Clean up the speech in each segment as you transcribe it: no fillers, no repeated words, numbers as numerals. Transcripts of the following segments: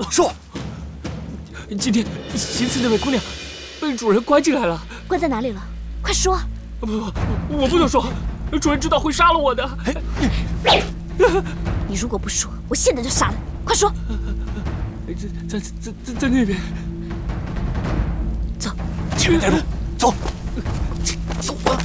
说，今天行刺那位姑娘被主人关进来了。关在哪里了？快说！不，我不能说，主人知道会杀了我的。你如果不说，我现在就杀了你！快说！在那边。走，前面带路，走。走吧。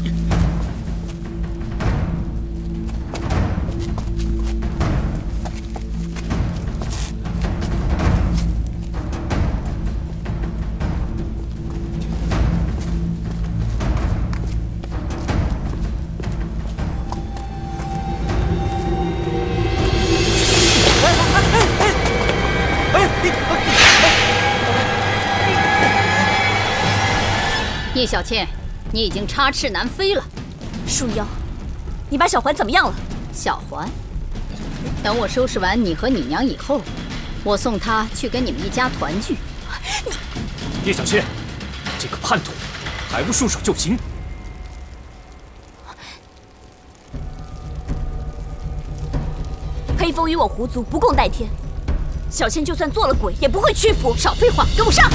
聂小倩，你已经插翅难飞了。树妖，你把小环怎么样了？小环，等我收拾完你和你娘以后，我送她去跟你们一家团聚。聂小倩，这个叛徒，还不束手就擒！黑风与我狐族不共戴天，小倩就算做了鬼，也不会屈服。少废话，跟我上！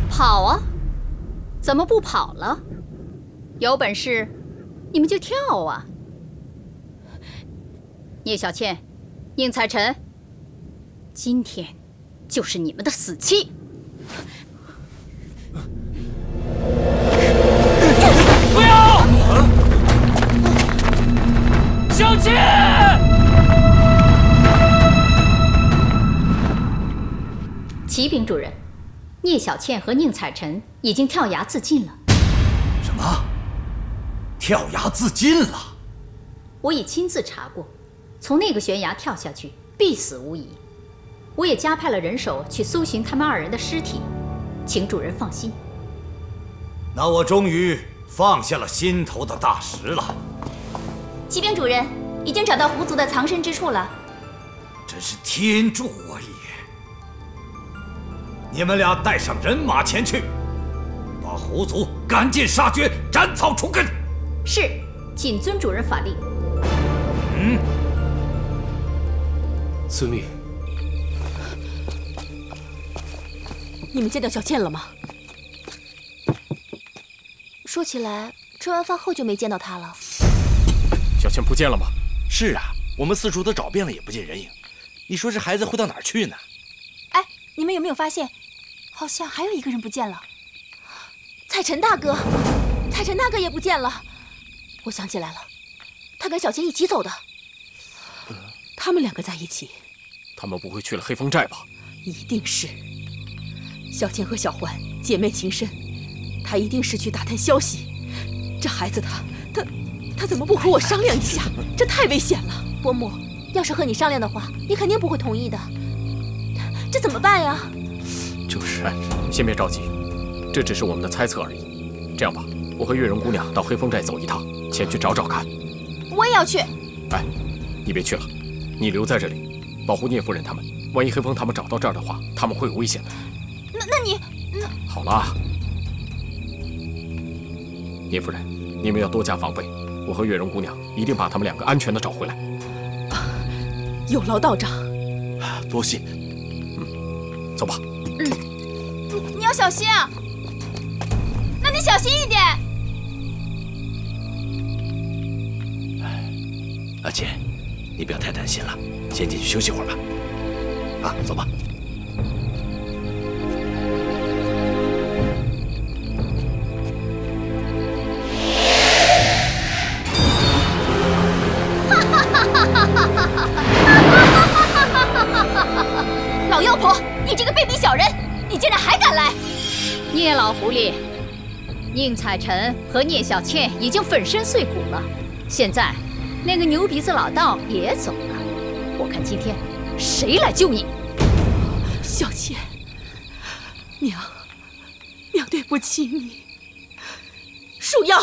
跑啊！怎么不跑了？有本事你们就跳啊！聂小倩、宁采臣，今天就是你们的死期！不要！小倩！启禀主人，聂小倩和宁采臣已经跳崖自尽了。什么？跳崖自尽了？我已亲自查过，从那个悬崖跳下去，必死无疑。我也加派了人手去搜寻他们二人的尸体，请主人放心。那我终于放下了心头的大石了。启禀主人，已经找到狐族的藏身之处了。真是天助我也！你们俩带上人马前去，把狐族赶尽杀绝，斩草除根。是，谨遵主人法令。遵命。你们见到小倩了吗？说起来，吃完饭后就没见到她了。小倩不见了吗？是啊，我们四处都找遍了，也不见人影。你说这孩子会到哪儿去呢？哎，你们有没有发现，好像还有一个人不见了？采臣大哥，采臣大哥也不见了。我想起来了，他跟小倩一起走的。他们两个在一起。他们不会去了黑风寨吧？一定是。小倩和小环姐妹情深，她一定是去打探消息。这孩子他怎么不和我商量一下？这太危险了。伯母，要是和你商量的话，你肯定不会同意的。这怎么办呀？就是，先别着急，这只是我们的猜测而已。这样吧，我和月容姑娘到黑风寨走一趟，前去找找看。我也要去。哎，你别去了，你留在这里，保护聂夫人他们。万一黑风他们找到这儿的话，他们会有危险的。那你好了，聂夫人，你们要多加防备。我和月容姑娘一定把他们两个安全的找回来。有劳道长。多谢。走吧。你要小心啊！那你小心一点。阿倩，你不要太担心了，先进去休息会儿吧。啊，走吧。老妖婆，你这个卑鄙小人，你竟然还敢来！聂老狐狸，宁采臣和聂小倩已经粉身碎骨了，现在那个牛鼻子老道也走了，我看今天谁来救你？小倩，娘对不起你，树妖，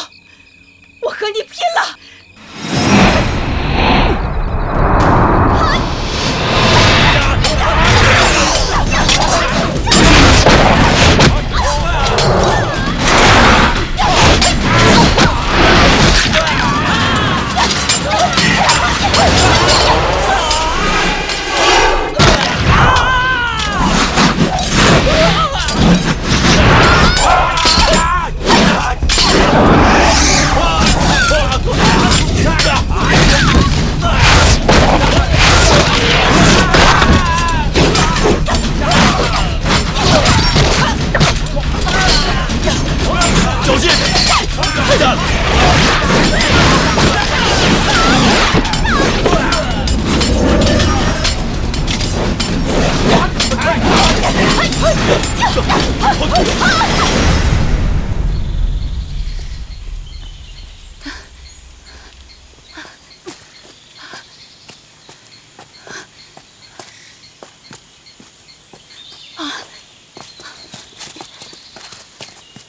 我和你拼了！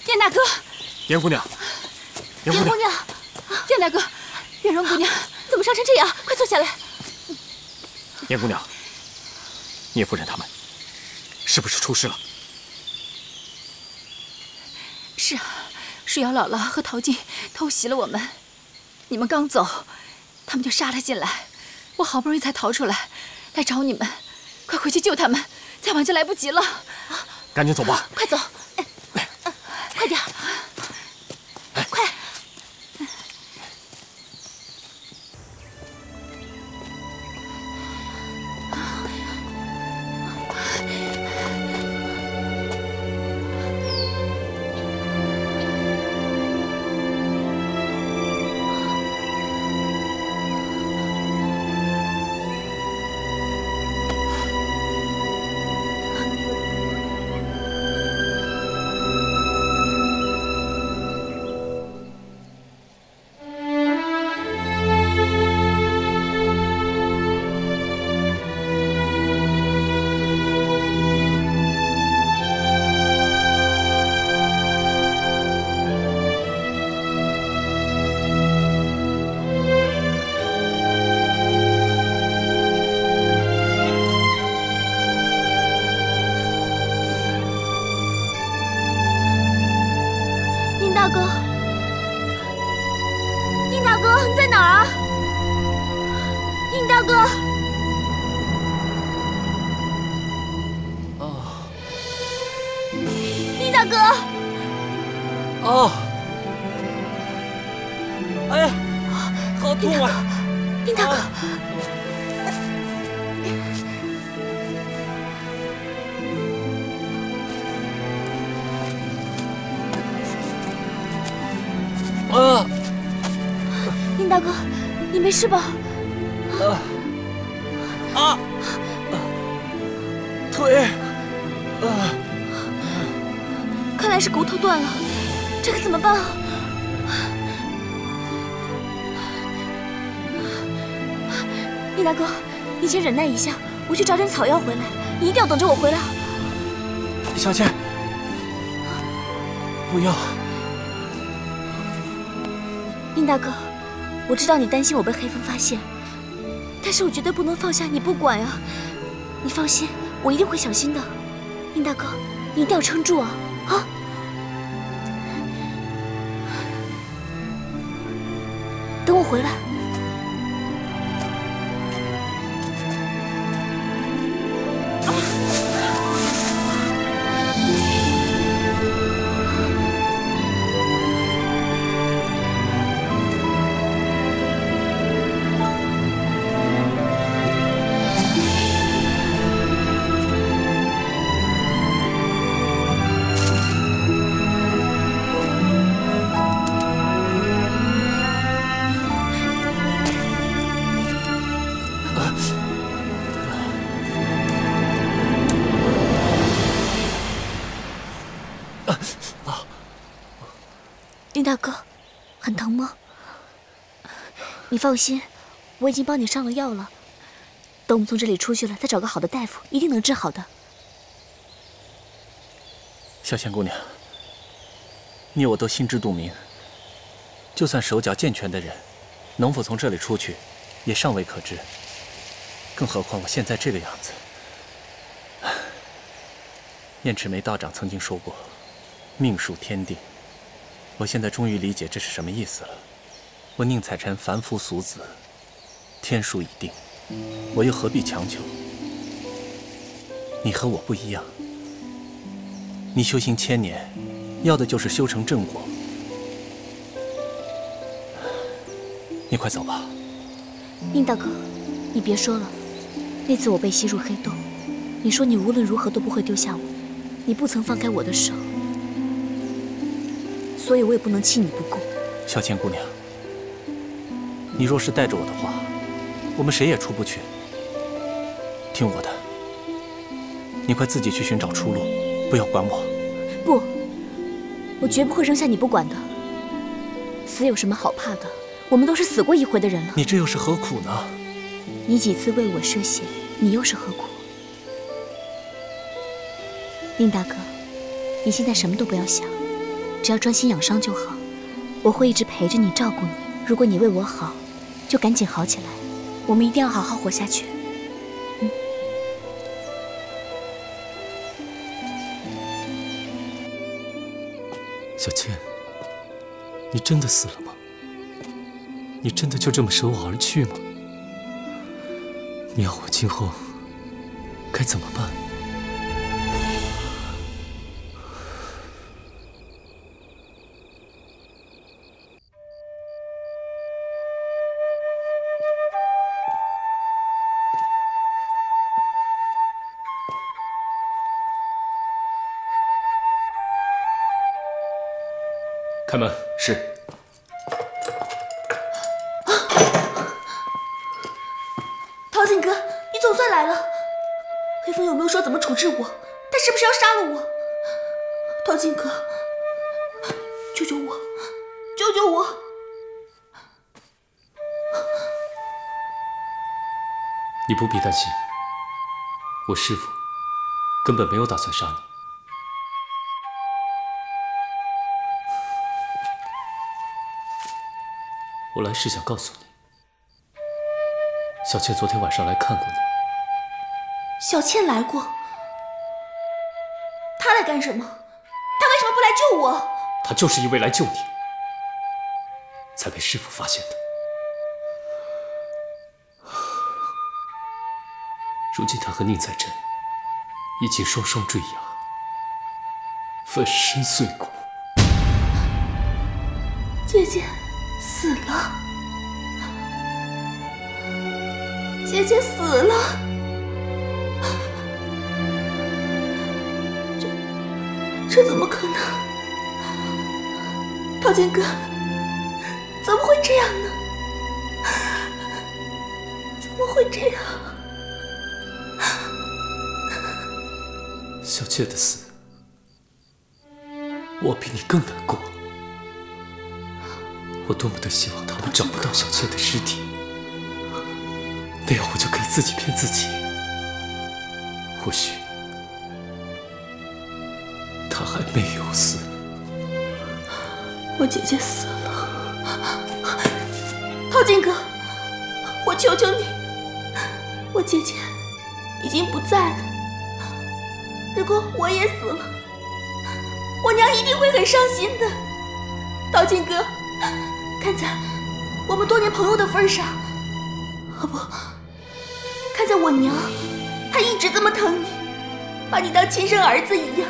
燕大哥，严姑娘，严姑娘，燕大哥，月容姑娘，怎么伤成这样？快坐下来。严姑娘，聂夫人他们是不是出事了？是啊，树瑶姥姥和陶静偷袭了我们，你们刚走，他们就杀了进来，我好不容易才逃出来，来找你们，快回去救他们，再晚就来不及了。赶紧走吧，快走！快点！快！大哥，殷大哥，你在哪儿啊？殷大哥，殷大哥，哦，哎呀，好痛啊！殷大哥，殷大哥，你没事吧？腿，看来是骨头断了，这可怎么办啊？殷大哥，你先忍耐一下，我去找点草药回来，你一定要等着我回来。小倩，不要。殷大哥，我知道你担心我被黑风发现，但是我绝对不能放下你不管呀！你放心，我一定会小心的。殷大哥，你一定要撑住啊！啊！等我回来。殷大哥，很疼吗？你放心，我已经帮你上了药了。等我们从这里出去了，再找个好的大夫，一定能治好的。小倩姑娘，你我都心知肚明，就算手脚健全的人，能否从这里出去，也尚未可知。更何况我现在这个样子。燕赤眉道长曾经说过，命数天定。我现在终于理解这是什么意思了。我宁采臣凡夫俗子，天数已定，我又何必强求？你和我不一样，你修行1000年，要的就是修成正果。你快走吧。宁大哥，你别说了。那次我被吸入黑洞，你说你无论如何都不会丢下我，你不曾放开我的手，所以我也不能弃你不顾。小倩姑娘，你若是带着我的话，我们谁也出不去。听我的，你快自己去寻找出路，不要管我。不，我绝不会扔下你不管的。死有什么好怕的？我们都是死过一回的人了。你这又是何苦呢？你几次为我涉险，你又是何苦？宁大哥，你现在什么都不要想，只要专心养伤就好。我会一直陪着你，照顾你。如果你为我好，就赶紧好起来。我们一定要好好活下去。小倩，你真的死了吗？你真的就这么舍我而去吗？你要我今后该怎么办？开门。是。陶景哥，你总算来了。黑风有没有说怎么处置我？他是不是要杀了我？陶景哥，救救我，救救我！你不必担心，我师父根本没有打算杀你。我来是想告诉你，小倩昨天晚上来看过你。小倩来过，她来干什么？她为什么不来救我？她就是因为来救你，才被师父发现的。如今她和宁采臣已经双双坠崖，粉身碎骨。姐姐死了，姐姐死了，这怎么可能？陶剑哥，怎么会这样呢？怎么会这样？小倩的死，我比你更难过。我多么的希望他们找不到小倩的尸体，那样我就可以自己骗自己。或许她还没有死。我姐姐死了，陶剑哥，我求求你，我姐姐已经不在了。如果我也死了，我娘一定会很伤心的。陶剑哥，看在我们多年朋友的份上，不，看在我娘，她一直这么疼你，把你当亲生儿子一样。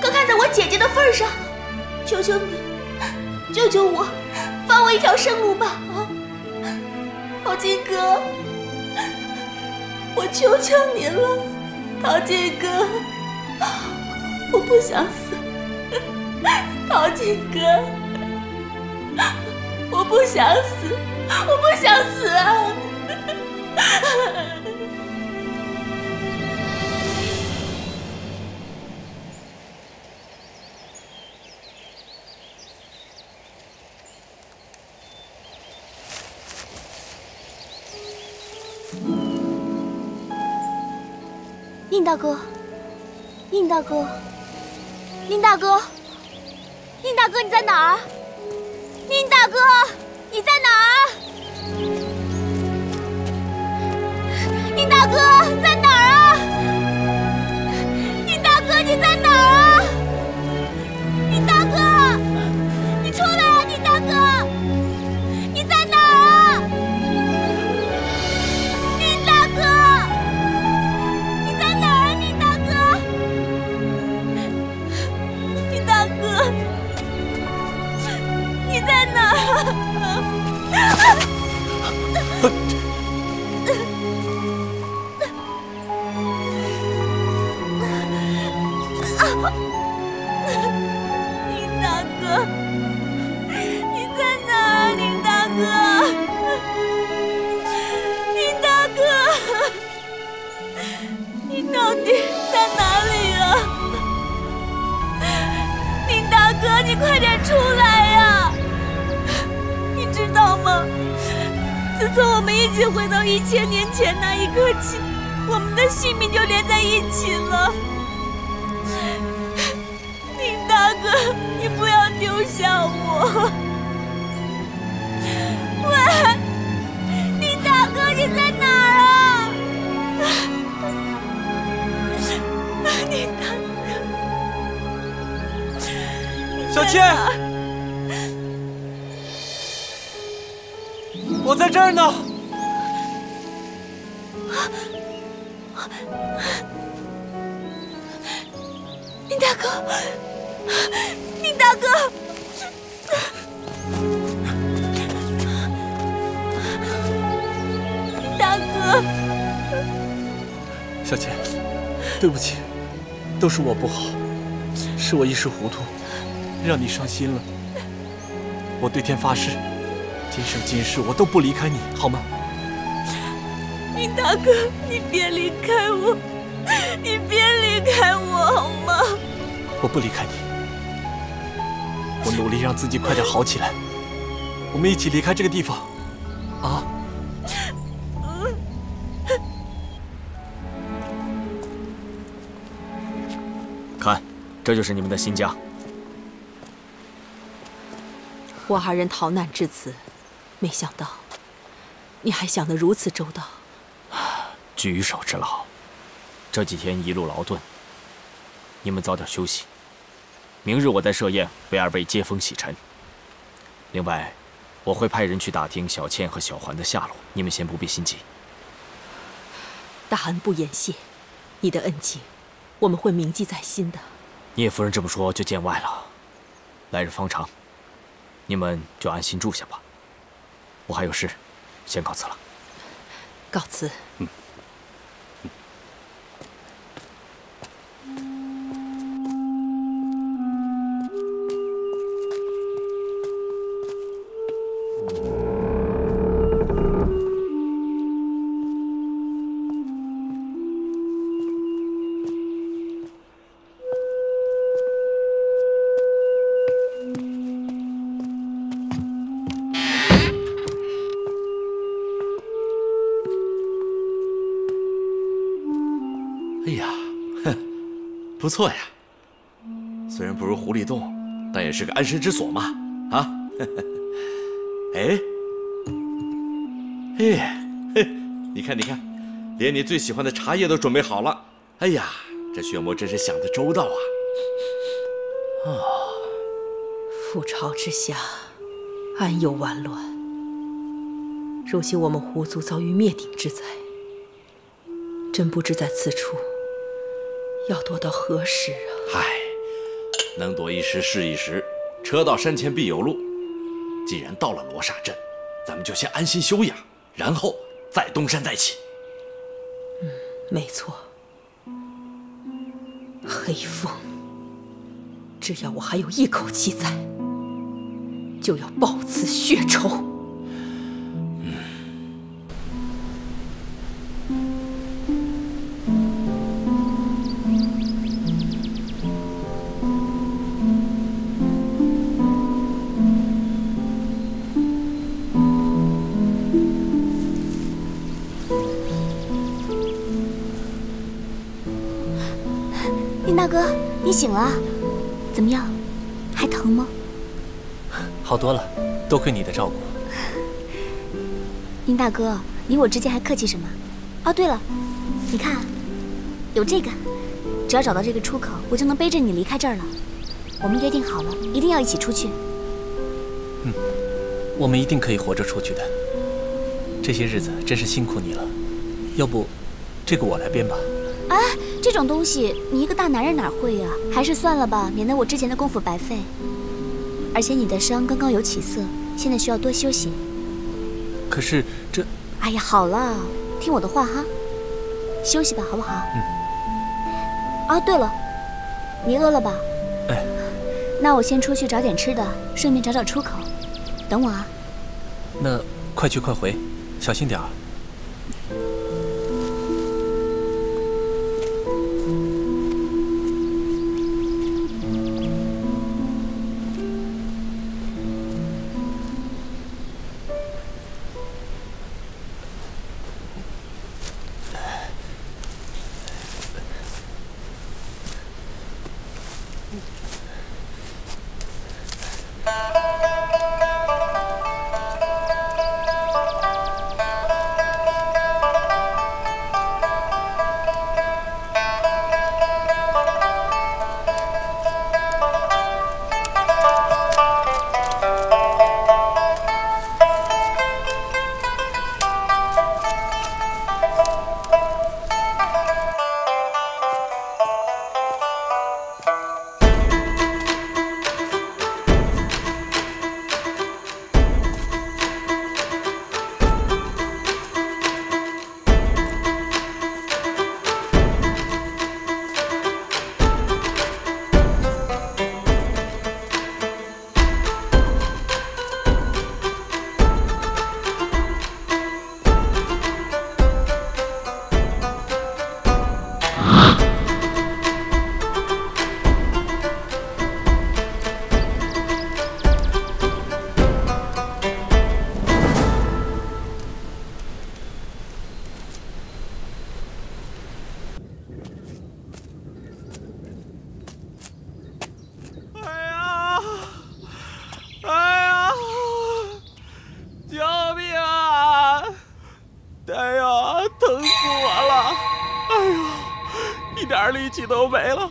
可看在我姐姐的份上，求求你，救救我，放我一条生路吧！啊，陶金哥，我求求你了，陶金哥，我不想死，陶金哥。我不想死，我不想死啊！宁大哥，宁大哥，宁大哥，宁大哥，你在哪儿？宁大哥，你在哪儿？宁大哥在哪儿啊？宁大哥你在哪儿啊？宁大哥，你出来啊！宁大哥，你在哪儿啊？宁大哥，你在哪儿啊？宁大哥，宁大哥，你在哪儿啊？宁大哥，你在哪儿？宁大哥，宁大哥，你到底在哪里啊？宁大哥，你快点出来呀！你知道吗？自从我们一起回到1000年前那一刻起，我们的性命就连在一起了。宁大哥，你不要丢下我！喂，宁大哥，你在哪儿啊？宁大哥，小倩，我在这儿呢。宁大哥，宁大哥，宁大哥，小倩，对不起，都是我不好，是我一时糊涂，让你伤心了。我对天发誓，今生今世我都不离开你，好吗？宁大哥，你别离开我，你别离开我好吗？我不离开你，我努力让自己快点好起来。我们一起离开这个地方，啊！看，这就是你们的新家。我二人逃难至此，没想到你还想得如此周到。举手之劳，这几天一路劳顿，你们早点休息。明日我在设宴为二位接风洗尘。另外，我会派人去打听小倩和小环的下落，你们先不必心急。大恩不言谢，你的恩情我们会铭记在心的。聂夫人这么说就见外了。来日方长，你们就安心住下吧。我还有事，先告辞了。告辞。哎呀，哼，不错呀。虽然不如狐狸洞，但也是个安身之所嘛。啊，哎，你看，连你最喜欢的茶叶都准备好了。哎呀，这血魔真是想得周到啊！覆巢之下，安有完卵？如今我们狐族遭遇灭顶之灾，真不知在此处要躲到何时啊！嗨，能躲一时是一时，车到山前必有路。既然到了罗刹镇，咱们就先安心休养，然后再东山再起。没错。黑风，只要我还有一口气在，就要报此血仇。大哥，你醒了？怎么样？还疼吗？好多了。多亏你的照顾。宁大哥，你我之间还客气什么？哦，对了，你看，有这个，只要找到这个出口，我就能背着你离开这儿了。我们约定好了，一定要一起出去。我们一定可以活着出去的。这些日子真是辛苦你了，要不，这个我来编吧。哎，这种东西你一个大男人哪会呀？还是算了吧，免得我之前的功夫白费。而且你的伤刚刚有起色，现在需要多休息。可是这……哎呀，好了，听我的话哈，休息吧，好不好？哦，对了，你饿了吧？哎，那我先出去找点吃的，顺便找找出口。等我啊。那快去快回，小心点儿。力气都没了，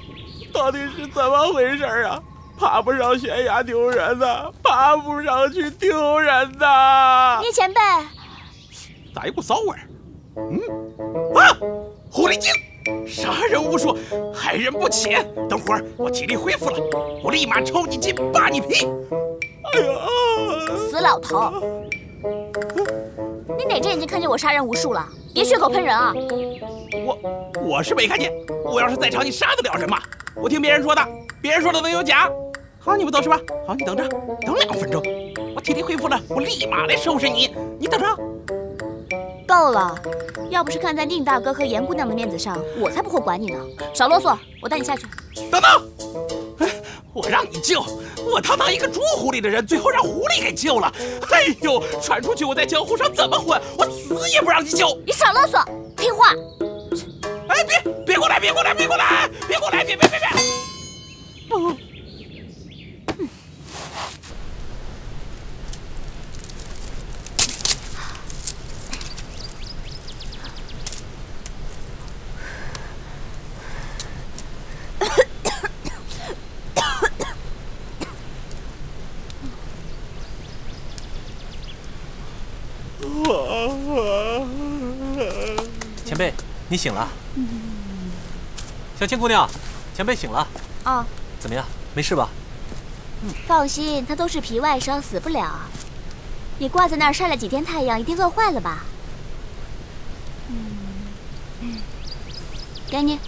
到底是怎么回事啊？爬不上悬崖丢人的，爬不上去丢人的。聂前辈，咋一股骚味儿？啊！狐狸精，杀人无数，害人不浅。等会儿我体力恢复了，我立马抽你筋，扒你皮。哎呀！死老头，你哪只眼睛看见我杀人无数了？别血口喷人啊！我是没看见，我要是在场，你杀得了人吗？我听别人说的，别人说的能有假？好，你们走是吧？好，你等着，等2分钟，我体力恢复了，我立马来收拾你。你等着。够了，要不是看在宁大哥和严姑娘的面子上，我才不会管你呢。少啰嗦，我带你下去。等等，我让你救，我堂堂一个猪狐狸的人，最后让狐狸给救了。哎呦，传出去我在江湖上怎么混？我死也不让你救。你少啰嗦，听话。哎，别过来，别过来，别过来，别过来，别！前辈，你醒了。小倩姑娘，前辈醒了。哦，怎么样？没事吧？放心，他都是皮外伤，死不了。你挂在那儿晒了几天太阳，一定饿坏了吧？给你。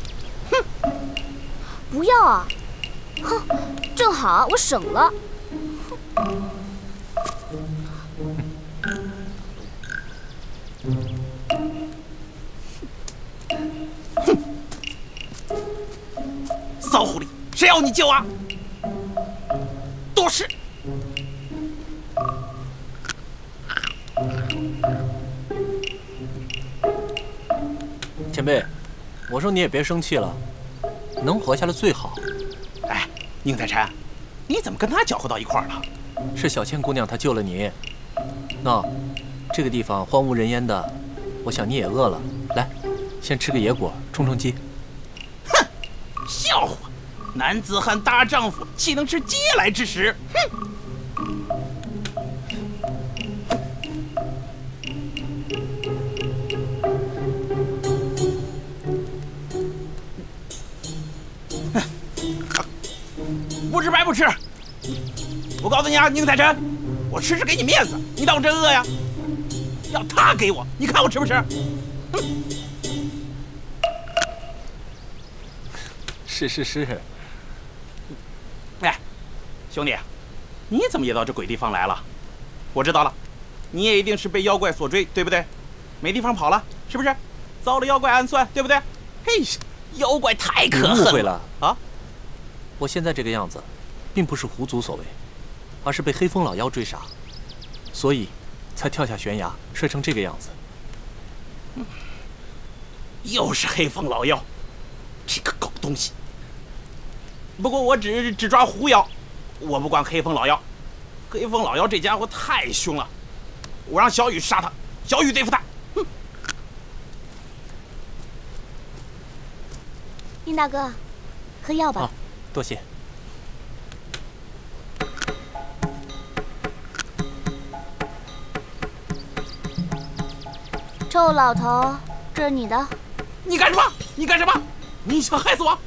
哼，不要啊！哼，正好，我省了。骚狐狸，谁要你救啊？多事。前辈，我说你也别生气了，能活下来最好。哎，宁采臣，你怎么跟他搅和到一块儿了？是小倩姑娘她救了你。那，这个地方荒无人烟的，我想你也饿了，来，先吃个野果充充饥。哼，笑话！男子汉大丈夫，岂能吃嗟来之食？哼！不吃白不吃！我告诉你啊，宁采臣，我吃是给你面子，你当我真饿呀？要他给我，你看我吃不吃？哼！是。哎，兄弟，你怎么也到这鬼地方来了？我知道了，你也一定是被妖怪所追，对不对？没地方跑了，是不是？遭了妖怪暗算，对不对？嘿，妖怪太可恨了！你误会了啊！我现在这个样子，并不是狐族所为，而是被黑风老妖追杀，所以才跳下悬崖，摔成这个样子。又是黑风老妖，这个狗东西！不过我只抓狐妖，我不管黑风老妖。黑风老妖这家伙太凶了，我让小雨杀他，小雨对付他。哼！宁大哥，喝药吧。多谢。臭老头，这是你的。你干什么？你干什么？你想害死我？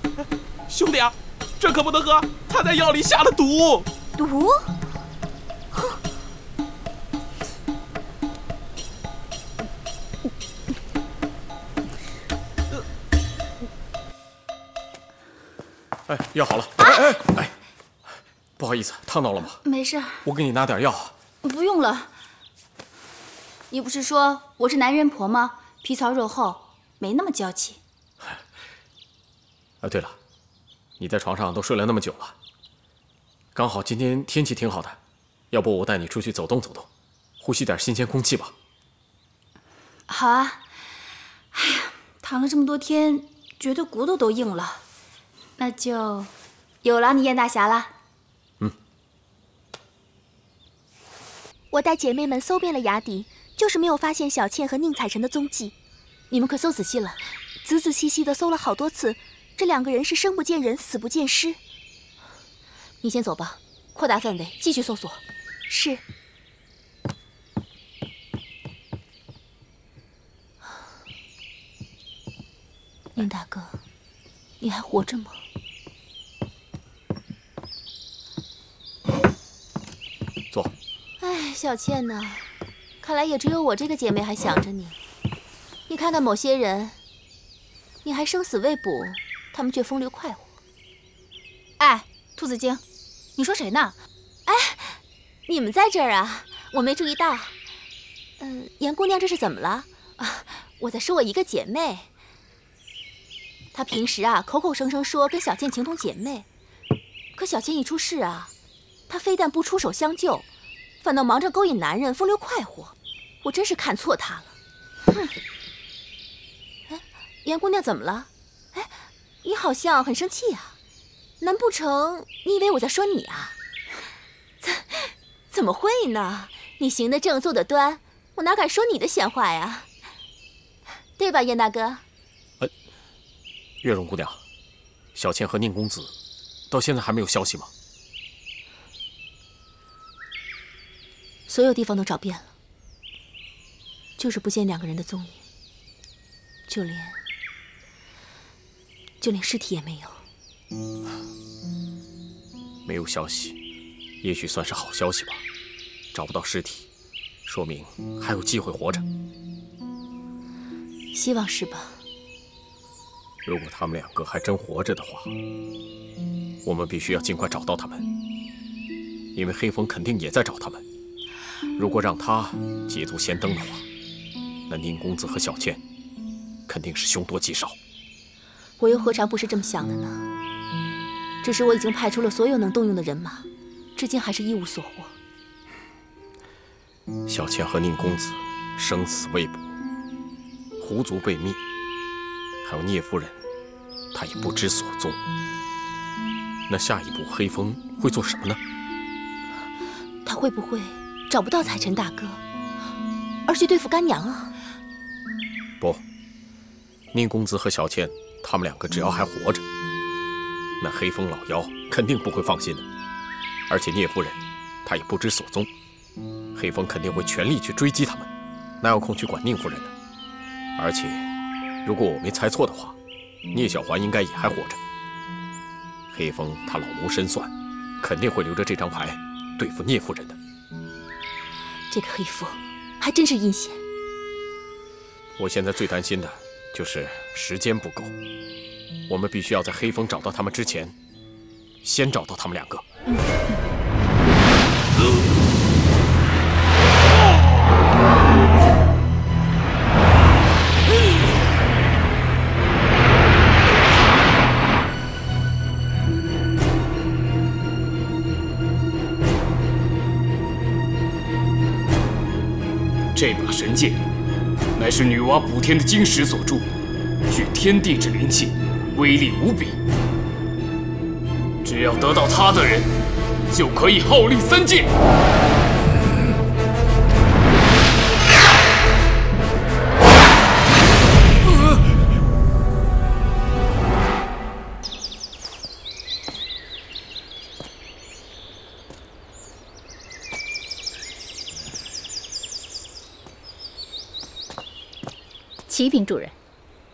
兄弟啊，这可不能喝，他在药里下了毒。毒？哎，药好了。哎，不好意思，烫到了吗？没事，我给你拿点药。不用了。你不是说我是男人婆吗？皮糙肉厚，没那么娇气。对了，你在床上都睡了那么久了，刚好今天天气挺好的，要不我带你出去走动走动，呼吸点新鲜空气吧。好啊。哎呀，躺了这么多天，觉得骨头都硬了。那就有劳你燕大侠了。我带姐妹们搜遍了崖底，就是没有发现小倩和宁采臣的踪迹。你们可搜仔细了？仔仔细细的搜了好多次，这两个人是生不见人，死不见尸。你先走吧，扩大范围，继续搜索。是。宁大哥，你还活着吗？坐。哎，小倩呐，看来也只有我这个姐妹还想着你。你看看某些人，你还生死未卜，他们却风流快活。哎，兔子精，你说谁呢？哎，你们在这儿啊？我没注意到。严姑娘这是怎么了？啊，我在说我一个姐妹。她平时啊，口口声声说跟小倩情同姐妹，可小倩一出事啊，她非但不出手相救，反倒忙着勾引男人，风流快活。我真是看错她了。哼！哎，严姑娘怎么了？哎，你好像很生气啊。难不成你以为我在说你啊？怎么会呢？你行得正，坐得端，我哪敢说你的闲话呀？对吧，燕大哥？月容姑娘，小倩和宁公子到现在还没有消息吗？所有地方都找遍了，就是不见两个人的踪影，就连尸体也没有。没有消息，也许算是好消息吧。找不到尸体，说明还有机会活着。希望是吧？如果他们两个还真活着的话，我们必须要尽快找到他们，因为黑风肯定也在找他们。如果让他捷足先登的话，那宁公子和小倩肯定是凶多吉少。我又何尝不是这么想的呢？只是我已经派出了所有能动用的人马，至今还是一无所获。小倩和宁公子生死未卜，狐族被灭，还有聂夫人，她也不知所踪。那下一步黑风会做什么呢？他会不会找不到彩尘大哥，而去对付干娘啊？不，宁公子和小倩他们两个只要还活着，那黑风老妖肯定不会放心的。而且聂夫人她也不知所踪，黑风肯定会全力去追击他们，哪有空去管宁夫人呢？而且，如果我没猜错的话，聂小环应该也还活着。黑风他老谋深算，肯定会留着这张牌对付聂夫人的。这个黑风还真是阴险。我现在最担心的就是时间不够，我们必须要在黑风找到他们之前，先找到他们两个。这把神剑，乃是女娲补天的晶石所铸，具天地之灵气，威力无比。只要得到它的人，就可以号令3界。启禀主人，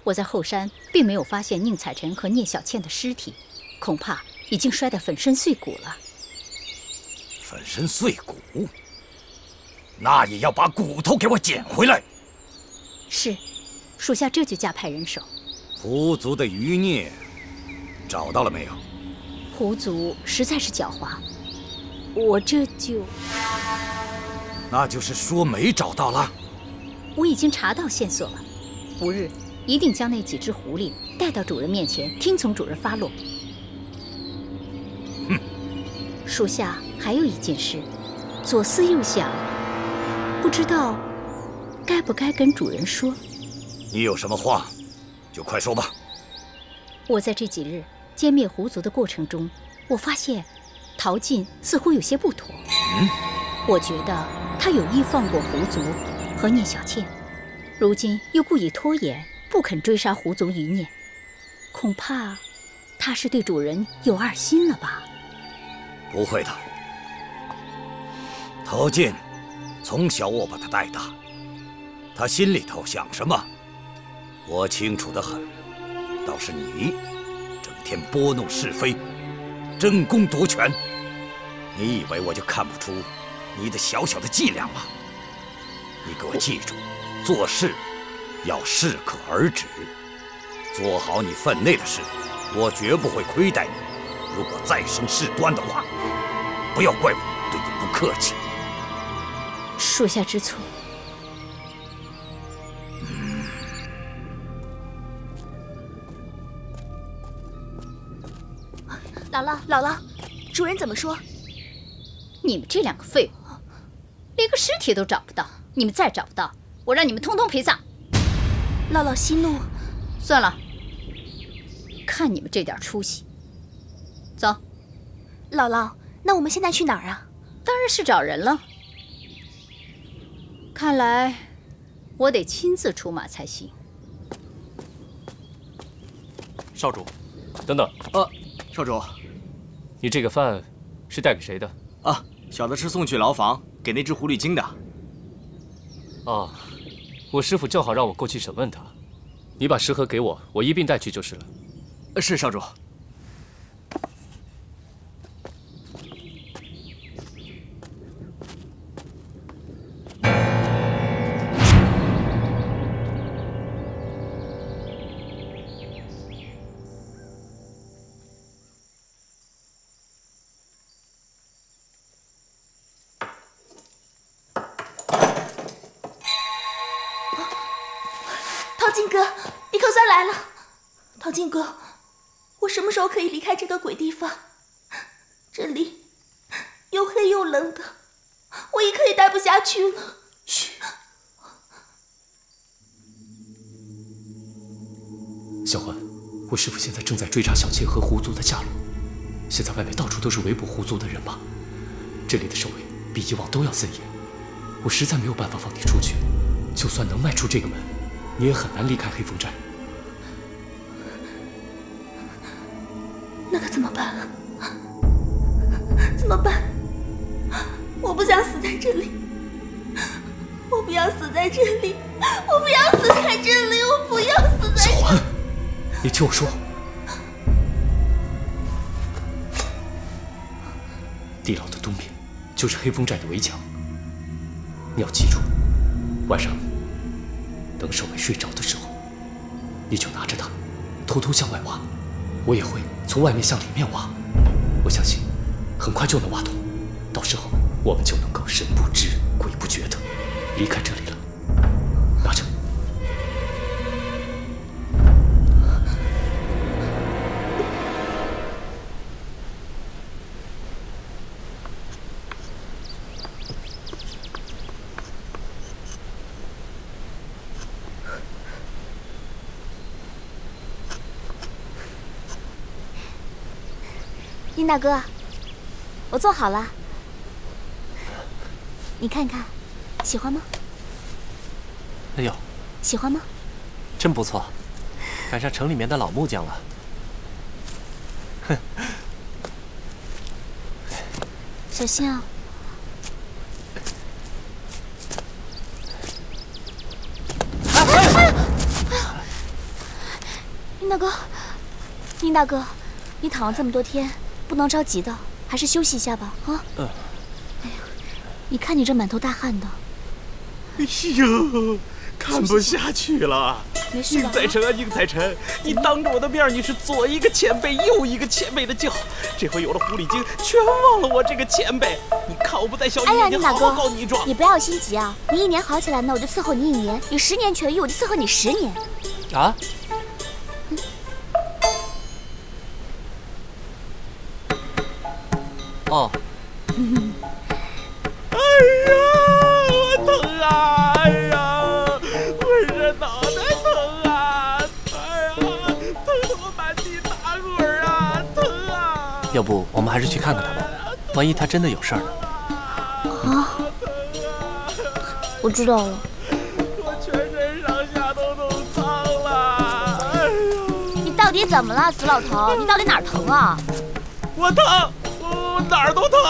我在后山并没有发现宁采臣和聂小倩的尸体，恐怕已经摔得粉身碎骨了。粉身碎骨？那也要把骨头给我捡回来。是，属下这就加派人手。狐族的余孽找到了没有？狐族实在是狡猾，我这就……那就是说没找到了？我已经查到线索了。不日一定将那几只狐狸带到主人面前，听从主人发落。哼！属下还有一件事，左思右想，不知道该不该跟主人说。你有什么话，就快说吧。我在这几日歼灭狐族的过程中，我发现陶晋似乎有些不妥。我觉得他有意放过狐族和聂小倩。如今又故意拖延，不肯追杀狐族余孽，恐怕他是对主人有二心了吧？不会的，陶晋从小我把他带大，他心里头想什么，我清楚得很。倒是你，整天拨弄是非，争功夺权，你以为我就看不出你的小小的伎俩吗？你给我记住。做事要适可而止，做好你分内的事，我绝不会亏待你。如果再生事端的话，不要怪我对你不客气。属下知错。姥姥，姥姥，主人怎么说？你们这两个废物，连个尸体都找不到，你们再找不到，我让你们通通陪葬。姥姥息怒。算了，看你们这点出息。走。姥姥，那我们现在去哪儿啊？当然是找人了。看来我得亲自出马才行。少主，等等。少主，你这个饭是带给谁的？啊，小的是送去牢房给那只狐狸精的。啊，我师傅正好让我过去审问他，你把食盒给我，我一并带去就是了。是少主。陶晋哥，你可算来了。陶晋哥，我什么时候可以离开这个鬼地方？这里又黑又冷的，我也可以待不下去了。嘘，小环，我师父现在正在追查小妾和狐族的下落，现在外面到处都是围捕狐族的人马，这里的守卫比以往都要森严。我实在没有办法放你出去，就算能迈出这个门，你也很难离开黑风寨。那可怎么办啊？怎么办？我不想死在这里，我不要死在这里，我不要死在这里，我不要死在这里。小环，你听我说，地牢的东边就是黑风寨的围墙。你要记住，晚上等守卫睡着的时候，你就拿着它，偷偷向外挖。我也会从外面向里面挖。我相信，很快就能挖通。到时候我们就能够神不知鬼不觉的离开这里了。拿着。殷大哥，我做好了，你看看，喜欢吗？哎呦，喜欢吗？真不错，赶上城里面的老木匠了。哼，小心啊！殷大哥，殷大哥，你躺了这么多天。不能着急的，还是休息一下吧，啊！哎呦，你看你这满头大汗的。哎呦，看不下去了。没事吧？宁采臣啊，宁采臣，你当着我的面，你是左一个前辈，右一个前辈的叫，这回有了狐狸精，全忘了我这个前辈。你看我不在小一年好好告你一状。你不要心急啊！你1年好起来呢，我就伺候你1年；你10年痊愈，我就伺候你10年。啊？哦，哎呀，我疼啊！哎呀，浑身脑袋疼啊！哎呀，疼得我满地打滚啊！疼啊！要不我们还是去看看他吧，万一他真的有事儿呢？啊！我知道了。我全身上下都弄脏了！哎呀！你到底怎么了，死老头？你到底哪儿疼啊？我疼。我哪儿都疼，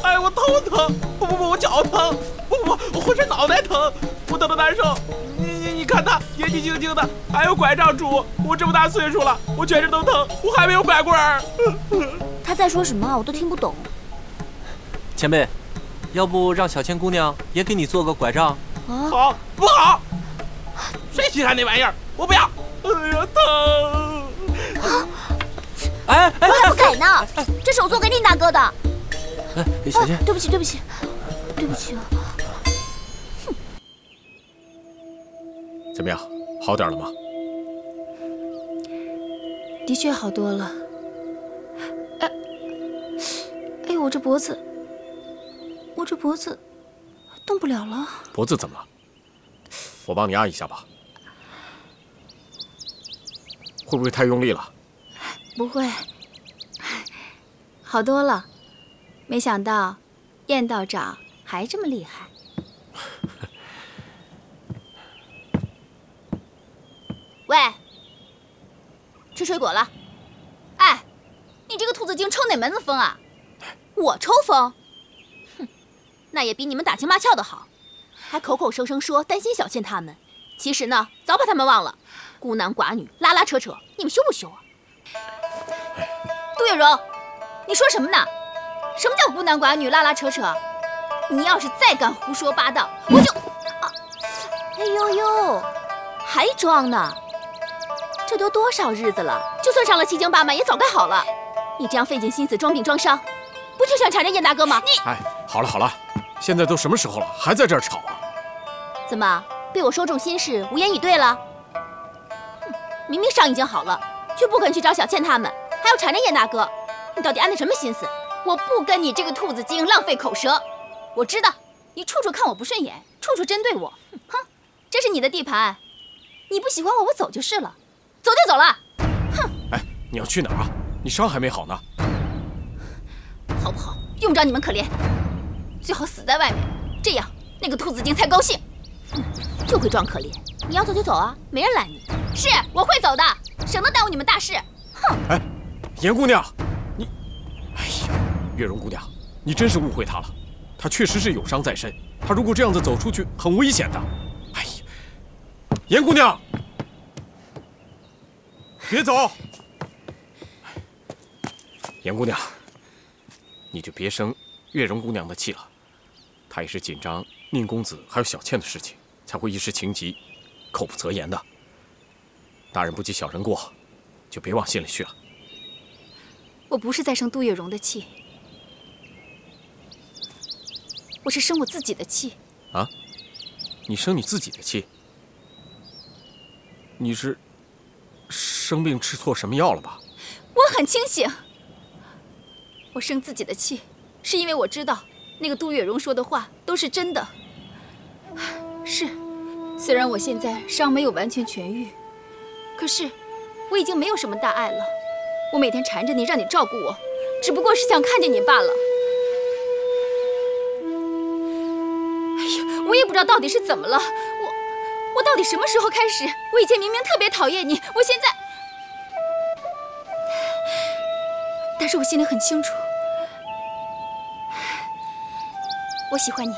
哎，我头疼，不，我脚疼，不，我浑身脑袋疼，我疼得难受。你看他年纪轻轻的，还有拐杖拄，我这么大岁数了，我全身都疼，我还没有拐棍儿。他在说什么啊？我都听不懂。前辈，要不让小倩姑娘也给你做个拐杖？啊，好不好？谁稀罕那玩意儿？我不要。哎呀，疼！哎，我还不给呢，这是我做给宁大哥的。哎，小倩，对不起，对不起，对不起啊。哼。怎么样，好点了吗？的确好多了。哎呦，我这脖子动不了了。脖子怎么了？我帮你按一下吧。会不会太用力了？不会，好多了。没想到燕道长还这么厉害。喂，吃水果了。哎，你这个兔子精抽哪门子风啊？我抽风？哼，那也比你们打情骂俏的好，还口口声声说担心小倩他们，其实呢，早把他们忘了。孤男寡女，拉拉扯扯，你们羞不羞啊？杜月笙，你说什么呢？什么叫孤男寡女、拉拉扯扯？你要是再敢胡说八道，我就……哎呦呦，还装呢？这都多少日子了，就算上了7经8脉，也早该好了。你这样费尽心思装病装伤，不就想缠着燕大哥吗？你……哎，好了好了，现在都什么时候了，还在这儿吵啊？怎么被我说中心事，无言以对了？明明伤已经好了，却不肯去找小倩他们，还要缠着燕大哥，你到底安的什么心思？我不跟你这个兔子精浪费口舌。我知道你处处看我不顺眼，处处针对我。哼，这是你的地盘，你不喜欢我，我走就是了，走就走了。哼！哎，你要去哪儿啊？你伤还没好呢。好不好？用不着你们可怜。最好死在外面，这样那个兔子精才高兴。就会装可怜。你要走就走啊，没人拦你。是，我会走的，省得耽误你们大事。哼！哎，严姑娘，你，哎呀，月容姑娘，你真是误会他了。他确实是有伤在身，他如果这样子走出去，很危险的。哎呀，严姑娘，别走。严姑娘，你就别生月容姑娘的气了。她也是紧张宁公子还有小倩的事情，才会一时情急，口不择言的。大人不计小人过，就别往心里去了。我不是在生杜月笙的气，我是生我自己的气。啊？你生你自己的气？你是生病吃错什么药了吧？我很清醒。我生自己的气，是因为我知道那个杜月笙说的话都是真的。是，虽然我现在伤没有完全痊愈，可是我已经没有什么大碍了。我每天缠着你，让你照顾我，只不过是想看见你罢了。哎呀，我也不知道到底是怎么了，我到底什么时候开始？我以前明明特别讨厌你，我现在，但是我心里很清楚，我喜欢你。